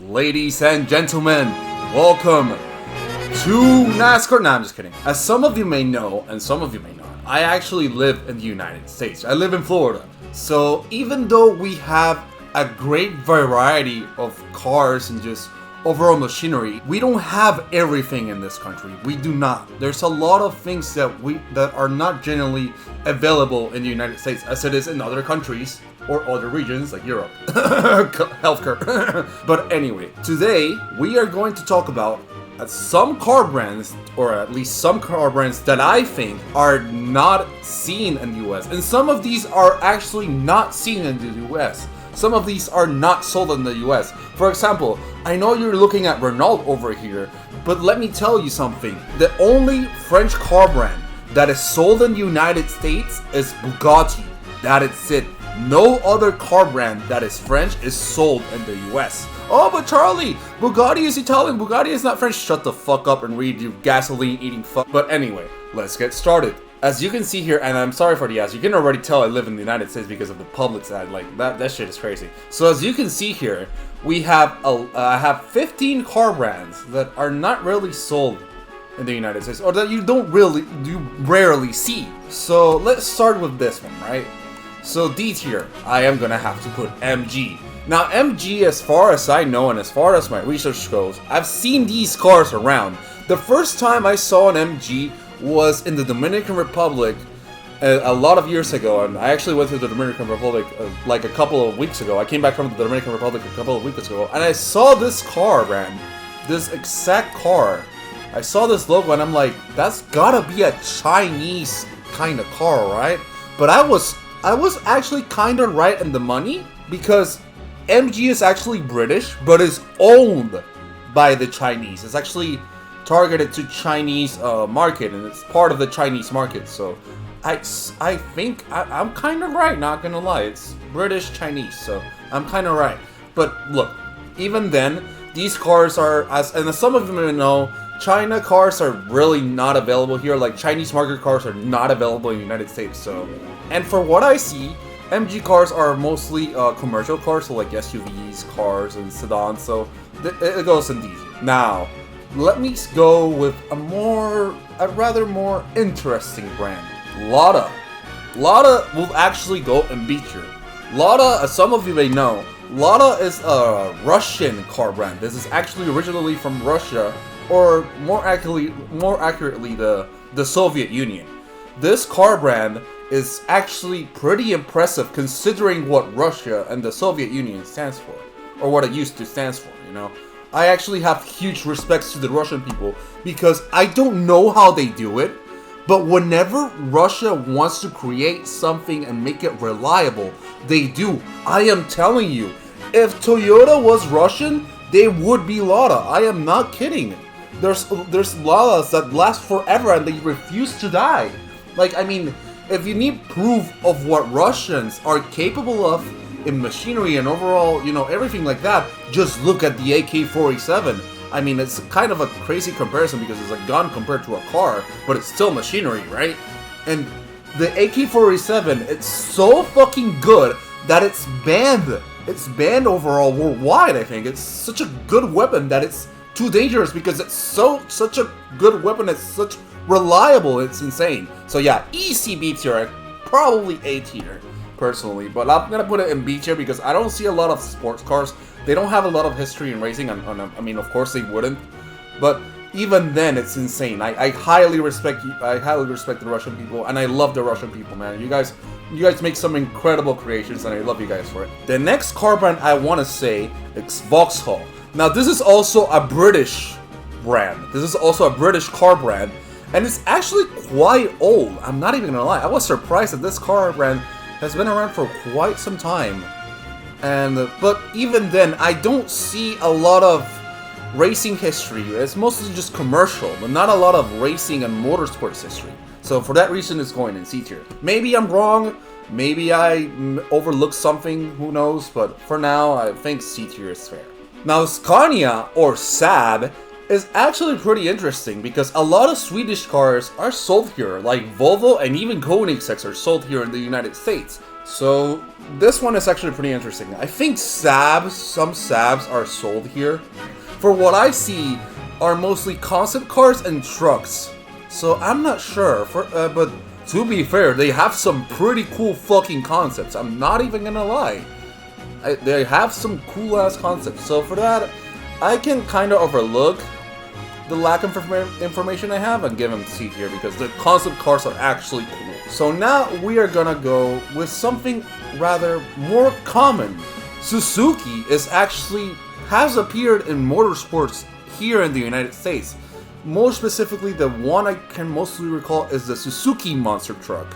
Ladies and gentlemen, welcome to NASCAR. No, I'm just kidding. As some of you may know, and some of you may not, I actually live in the United States. I live in Florida. So even though we have a great variety of cars and just overall machinery, we don't have everything in this country. We do not. There's a lot of things that are not generally available in the United States as it is in other countries or other regions like Europe. Healthcare. But anyway, today we are going to talk about some car brands, or at least some car brands that I think are not seen in the US. And some of these are actually not seen in the US. Some of these are not sold in the US. For example, I know you're looking at Renault over here, but let me tell you something. The only French car brand that is sold in the United States is Bugatti. That is it. No other car brand that is French is sold in the US. Oh, but Charlie, Bugatti is Italian. Bugatti is not French. Shut the fuck up and read, you gasoline eating fuck. But anyway, let's get started. As you can see here, and I'm sorry for the ads, you can already tell I live in the United States because of the Publix ad. Like that shit is crazy. So as you can see here, we have I have 15 car brands that are not really sold in the United States, or that you rarely see. So let's start with this one, right? So D tier, I am gonna have to put MG. Now MG, as far as I know and as far as my research goes, I've seen these cars around. The first time I saw an MG was in the Dominican Republic a lot of years ago, and I actually went to the Dominican Republic like a couple of weeks ago. I came back from the Dominican Republic a couple of weeks ago, and I saw this car brand, this exact car. I saw this logo and I'm like, that's gotta be a Chinese kind of car, right? But I was actually kind of right in the money, because MG is actually British, but is owned by the Chinese. It's actually targeted to Chinese market, and it's part of the Chinese market. So I think I'm kind of right, not gonna lie. It's British Chinese, so I'm kind of right. But look, even then, these cars are, as some of you may know, China cars are really not available here. Like Chinese market cars are not available in the United States. So, and for what I see, MG cars are mostly commercial cars, so like SUVs, cars, and sedans. So it goes in these. Now, let me go with a rather more interesting brand, Lada. Lada will actually go in B tier. Lada, as some of you may know, Lada is a Russian car brand. This is actually originally from Russia, or more accurately, the Soviet Union. This car brand is actually pretty impressive considering what Russia and the Soviet Union stands for, or what it used to stand for, you know. I actually have huge respects to the Russian people, because I don't know how they do it, but whenever Russia wants to create something and make it reliable, they do. I am telling you, if Toyota was Russian, they would be Lada. I am not kidding. There's Ladas that last forever and they refuse to die. Like, I mean, if you need proof of what Russians are capable of in machinery and overall, you know, everything like that, just look at the AK-47. I mean, it's kind of a crazy comparison because it's a gun compared to a car, but it's still machinery, right? And the AK-47, it's so fucking good that it's banned. It's banned overall worldwide, I think. It's such a good weapon that it's too dangerous because it's such a good weapon. It's such reliable. It's insane. So yeah, easy B tier, probably A tier personally, but I'm gonna put it in B tier because I don't see a lot of sports cars. They don't have a lot of history in racing. I mean, of course they wouldn't, but even then, it's insane. I highly respect you. I highly respect the Russian people, and I love the Russian people, man. You guys make some incredible creations, and I love you guys for it. The next car brand I want to say is Vauxhall. Now, this is also a British brand. This is also a British car brand, and it's actually quite old. I'm not even gonna lie. I was surprised that this car brand has been around for quite some time. But even then, I don't see a lot of racing history. It's mostly just commercial, but not a lot of racing and motorsports history. So for that reason, it's going in C tier. Maybe I'm wrong. Maybe I overlooked something. Who knows? But for now, I think C tier is fair. Now, Scania, or Saab, is actually pretty interesting because a lot of Swedish cars are sold here, like Volvo and even Koenigsegg are sold here in the United States. So this one is actually pretty interesting. I think some Saabs are sold here. For what I see, are mostly concept cars and trucks. So I'm not sure, but to be fair, they have some pretty cool fucking concepts. I'm not even gonna lie. They have some cool ass concepts. So for that, I can kind of overlook the lack of information I have and give them C tier because the concept cars are actually cool. So now we are gonna go with something rather more common. Suzuki has appeared in motorsports here in the United States. More specifically, the one I can mostly recall is the Suzuki monster truck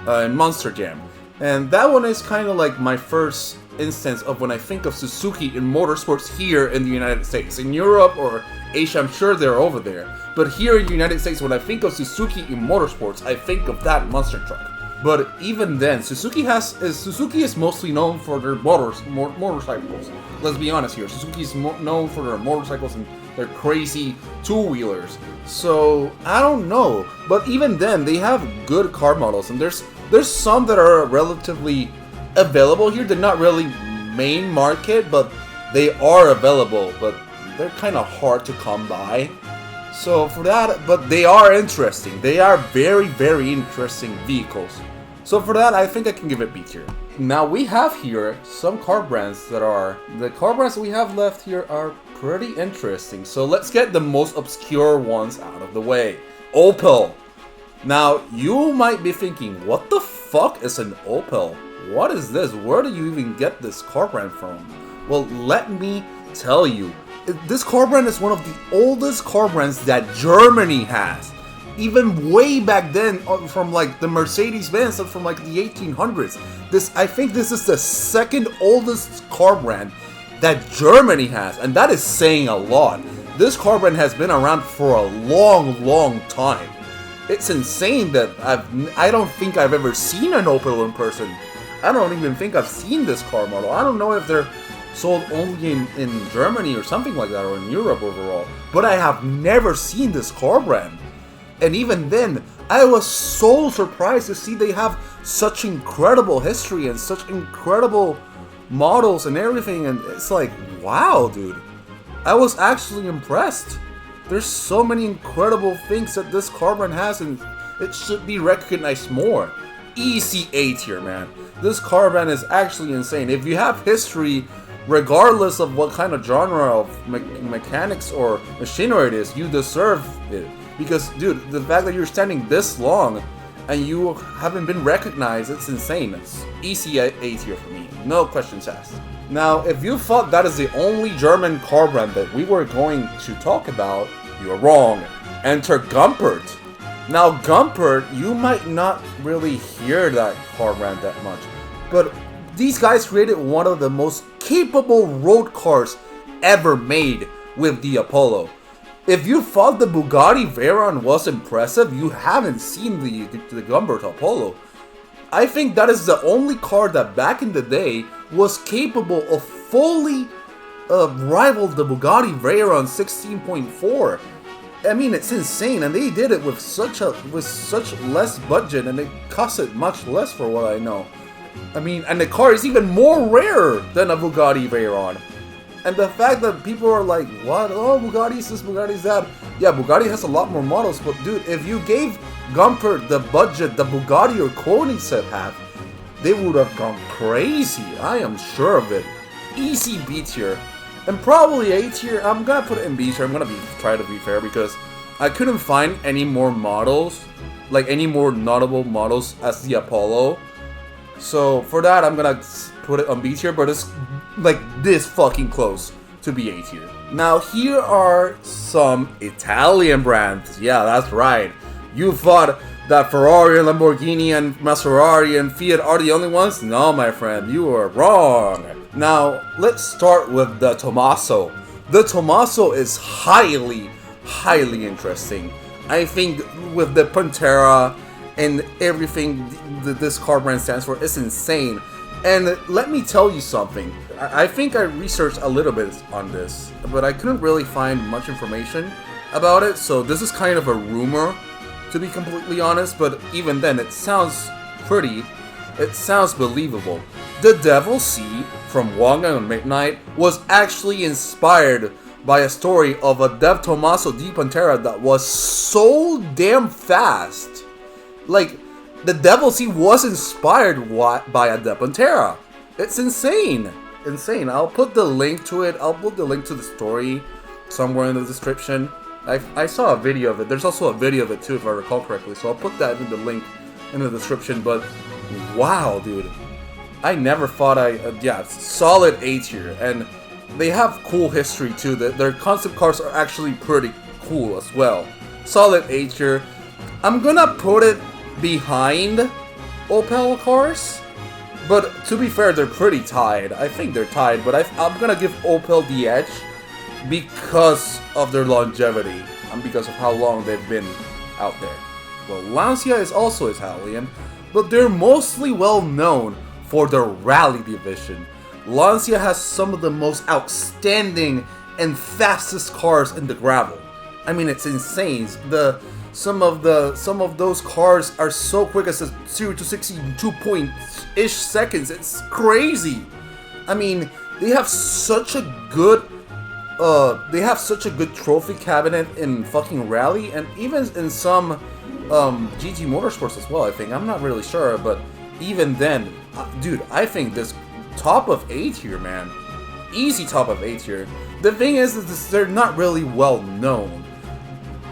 in Monster Jam. And that one is kind of like my first instance of when I think of Suzuki in motorsports here in the United States. In Europe or Asia, I'm sure they're over there. But here in the United States, when I think of Suzuki in motorsports, I think of that monster truck. But even then, Suzuki is mostly known for their motorcycles. Let's be honest here. Suzuki is known for their motorcycles and their crazy two-wheelers. So I don't know. But even then, they have good car models, and there's some that are relatively available here. They're not really main market, but they are available. But they're kind of hard to come by. So for that, but they are interesting. They are very, very interesting vehicles. So for that, I think I can give it B tier. Now we have here some car brands the car brands we have left here are pretty interesting. So let's get the most obscure ones out of the way. Opel. Now you might be thinking, what the fuck is an Opel? What is this? Where do you even get this car brand from? Well, let me tell you. This car brand is one of the oldest car brands that Germany has. Even way back then, from like the Mercedes-Benz, from like the 1800s. I think this is the second oldest car brand that Germany has, and that is saying a lot. This car brand has been around for a long, long time. It's insane that I don't think I've ever seen an Opel in person. I don't even think I've seen this car model. I don't know if they're sold only in Germany or something like that, or in Europe overall. But I have never seen this car brand. And even then, I was so surprised to see they have such incredible history and such incredible models and everything. And it's like, wow, dude. I was actually impressed. There's so many incredible things that this car brand has, and it should be recognized more. Easy A tier, man. This car brand is actually insane. If you have history, regardless of what kind of genre of mechanics or machinery it is, you deserve it. Because, dude, the fact that you're standing this long and you haven't been recognized, it's insane. It's easy A tier for me. No questions asked. Now, if you thought that is the only German car brand that we were going to talk about, you're wrong. Enter Gumpert. Now, Gumpert, you might not really hear that car brand that much, but these guys created one of the most capable road cars ever made with the Apollo. If you thought the Bugatti Veyron was impressive, you haven't seen the Gumpert Apollo. I think that is the only car that back in the day was capable of fully rival the Bugatti Veyron 16.4. I mean, it's insane, and they did it with such less budget, and it costed much less for what I know. I mean, and the car is even more rare than a Bugatti Veyron. And the fact that people are like, what? Oh, Bugatti's this, Bugatti's that. Yeah, Bugatti has a lot more models, but dude, if you gave Gumpert the budget that Bugatti or Koenigsegg have, they would have gone crazy. I am sure of it. Easy B tier. And probably A tier. I'm gonna put it in B tier. I'm gonna try to be fair because I couldn't find any more models, like any more notable models as the Apollo. So for that, I'm gonna put it on B tier, but it's like this fucking close to be A tier. Now here are some Italian brands. Yeah, that's right. You thought that Ferrari, Lamborghini, and Maserati and Fiat are the only ones? No, my friend, you are wrong. Now, let's start with the Tomaso. The Tomaso is highly, highly interesting. I think with the Pantera and everything that this car brand stands for, it's insane. And let me tell you something. I think I researched a little bit on this, but I couldn't really find much information about it. So this is kind of a rumor, to be completely honest, but even then, it sounds pretty. It sounds believable. The Devil Sea from Walking on Midnight was actually inspired by a story of a Dev Tomaso di Pantera that was so damn fast. Like, the Devil Sea was inspired by a Dev Pantera. It's insane. Insane. I'll put the link to it. I'll put the link to the story somewhere in the description. I saw a video of it. There's also a video of it too, if I recall correctly. So I'll put that in the link in the description. But wow, dude. I never thought yeah, solid A tier. And they have cool history too. Their concept cars are actually pretty cool as well. Solid A tier. I'm gonna put it behind Opel cars. But to be fair, they're pretty tied. I think they're tied, but I'm gonna give Opel the edge because of their longevity and because of how long they've been out there. Well, Lancia is also Italian, but they're mostly well known for their rally division. Lancia has some of the most outstanding and fastest cars in the gravel. I mean, it's insane. Some of those cars are so quick as a 0 to 60 in 2-point-ish seconds. It's crazy. I mean, they have such a good trophy cabinet in fucking rally, and even in some GT motorsports as well. I think, I'm not really sure, but even then, dude, I think this top of A tier, man, easy top of A tier. The thing is that they're not really well known.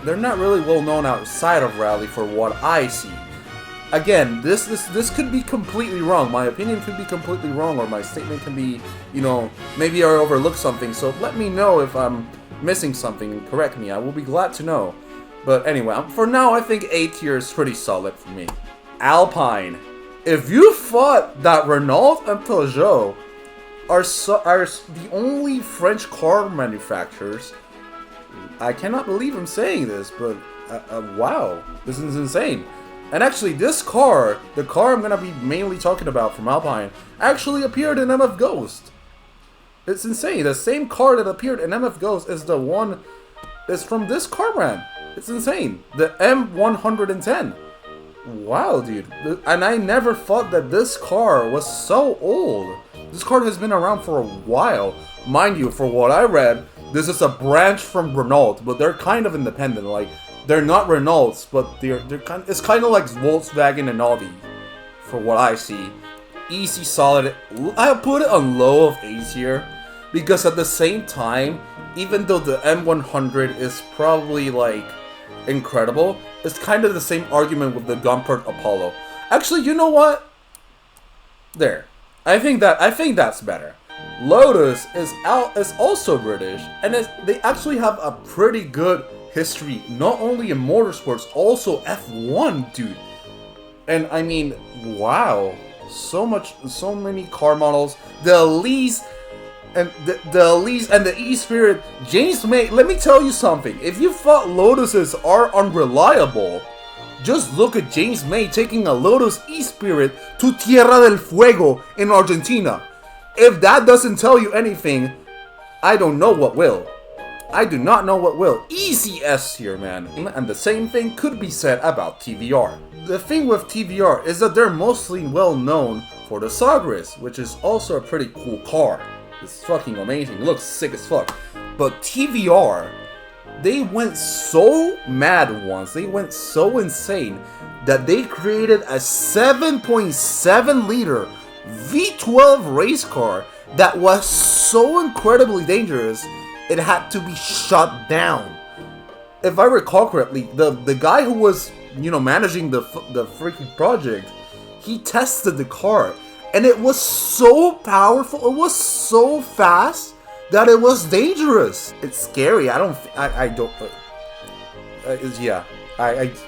They're not really well known outside of rally for what I see. Again, this could be completely wrong. My opinion could be completely wrong, or my statement can be, you know, maybe I overlooked something. So let me know if I'm missing something and correct me. I will be glad to know. But anyway, for now, I think A tier is pretty solid for me. Alpine. If you thought that Renault and Peugeot are the only French car manufacturers, I cannot believe I'm saying this, but wow, this is insane. And actually, this car, the car I'm going to be mainly talking about from Alpine, actually appeared in MF Ghost. It's insane. The same car that appeared in MF Ghost is from this car brand. It's insane. The M110. Wow, dude. And I never thought that this car was so old. This car has been around for a while. Mind you, for what I read, this is a branch from Renault, but they're kind of independent. Like, they're not Renaults, but it's kind of like Volkswagen and Audi, for what I see. Easy, solid. I put it on low of A tier, because at the same time, even though the M100 is probably like incredible, it's kind of the same argument with the Gumpert Apollo. Actually, you know what? There. I think that's better. Lotus is also British, and they actually have a pretty good history, not only in motorsports, also F1, dude. And I mean, wow, so many car models. The Elise and the E-Spirit. James May, let me tell you something. If you thought Lotuses are unreliable, just look at James May taking a Lotus E-Spirit to Tierra del Fuego in Argentina. If that doesn't tell you anything, I don't know what will. I do not know what will. Easy S here, man. And the same thing could be said about TVR. The thing with TVR is that they're mostly well known for the Sagres, which is also a pretty cool car. It's fucking amazing. It looks sick as fuck. But TVR, they went so mad once, they went so insane, that they created a 7.7 liter V12 race car that was so incredibly dangerous, it had to be shut down. If I recall correctly, the guy who was, you know, managing the freaking project, he tested the car, and it was so powerful, it was so fast, that it was dangerous. It's scary. I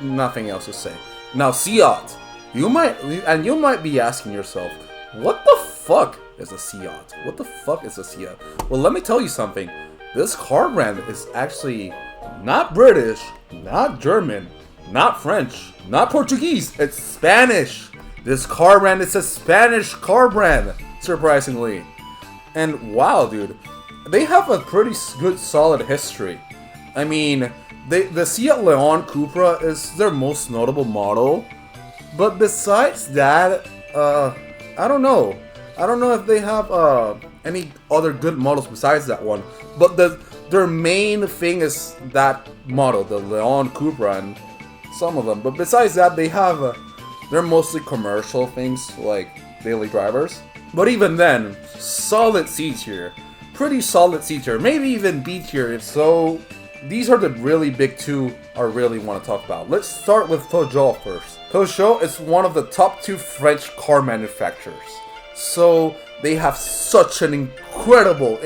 nothing else to say. Now, Seat, you might be asking yourself, what the fuck is a Seat? What the fuck is a Seat? Well, let me tell you something. This car brand is actually not British, not German, not French, not Portuguese. It's Spanish. This car brand is a Spanish car brand, surprisingly. And wow, dude, they have a pretty good, solid history. I mean, the Seat Leon Cupra is their most notable model. But besides that, I don't know. I don't know if they have any other good models besides that one, but their main thing is that model, the Leon Cupra, and some of them. But besides that, they have they're mostly commercial things like daily drivers. But even then, solid C tier, pretty solid C tier, maybe even B tier. So these are the really big two I really want to talk about. Let's start with Peugeot first. Peugeot is one of the top 2 French car manufacturers. So they have such an incredible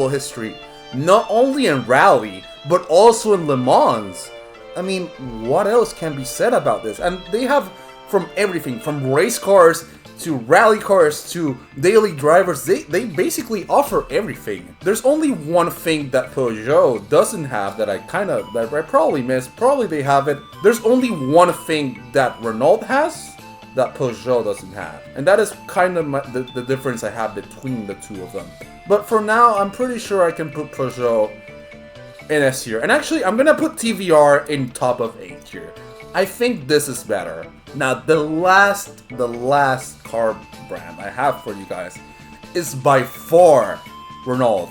history. Not only in rally, but also in Le Mans. I mean, what else can be said about this? And they have from everything, from race cars to rally cars to daily drivers. They basically offer everything. There's only one thing that Peugeot doesn't have that I probably missed. Probably they have it. There's only one thing that Renault has that Peugeot doesn't have. And that is kind of the difference I have between the two of them. But for now, I'm pretty sure I can put Peugeot in S tier. And actually, I'm gonna put TVR in top of A tier. I think this is better. Now, the last car brand I have for you guys is by far Renault.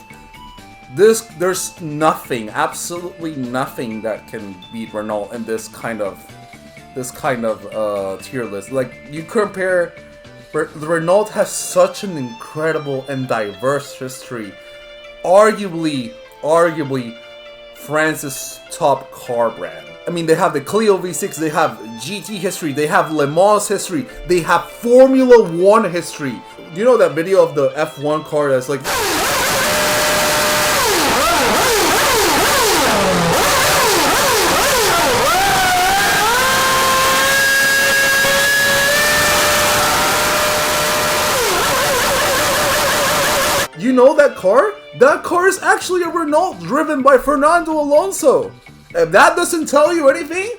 There's nothing, absolutely nothing that can beat Renault in this kind of tier list. Like, you compare, Renault has such an incredible and diverse history. Arguably France's top car brand. I mean, they have the Clio V6, they have GT history, they have Le Mans history, they have Formula 1 history. You know that video of the F1 car that's like... You know that car? That car is actually a Renault driven by Fernando Alonso. If that doesn't tell you anything,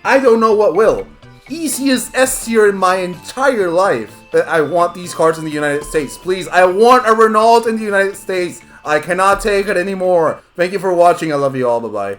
I don't know what will. Easiest S tier in my entire life. I want these cars in the United States. Please, I want a Renault in the United States. I cannot take it anymore. Thank you for watching. I love you all. Bye-bye.